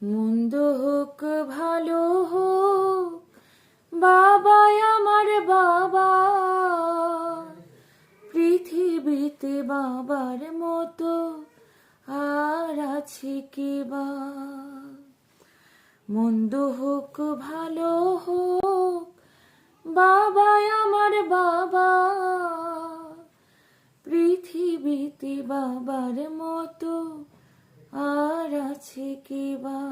মন্দ হোক ভালো হোক, বাবা আমার বাবা, পৃথিবীতে বাবার মতো আর আছে কে বা। মন্দ হোক ভালো হোক, বাবা আমার বাবা, পৃথিবীতে বাবার মতো আর আছে কে বা।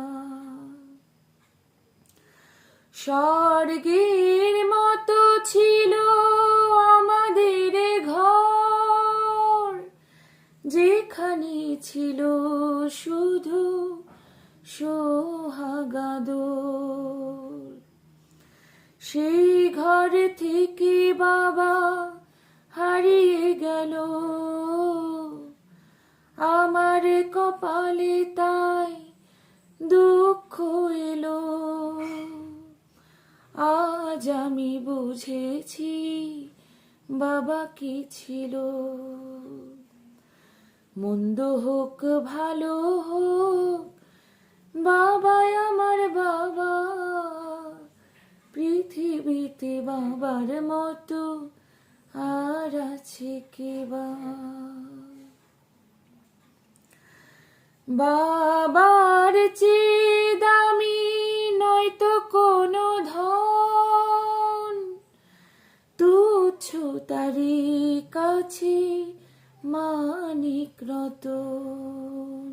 স্বর্গের মতো ছিল আমাদের ঘর, যেখানে ছিল শুধু সোহাগাদর। সেই ঘর থেকে বাবা হারিয়ে গেল, আমার কপালে তাই দুঃখ এলো। আজ আমি বুঝেছি বাবা কি ছিল। মন্দ হোক ভালো হোক, বাবা আমার বাবা, পৃথিবীতে বাবার মতো আর আছে কে বা। বাবার চেয়ে দামি নয়তো কোনো ধন, তুচ্ছ তারি কাছে মানিক রতন।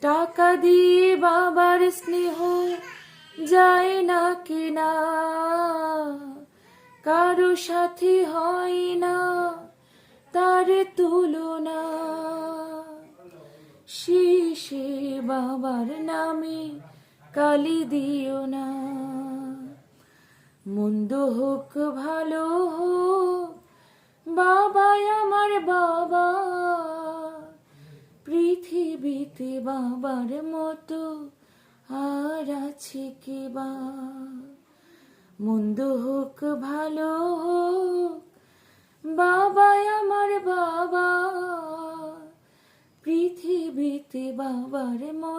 টাকা দিয়ে বাবার স্নেহ যায় না কেনা, কারো সাথে হয় না তার তুলনা। শেষে বাবার নামে কালি দিও না। মন্দ হোক ভালো হোক, বাবা আমার বাবা, পৃথিবীতে বাবার মতো আর আছে কে বা। মন্দ হোক ভালো হোক, বাবা আমার বাবা, পৃথিবীতে বাবার মতো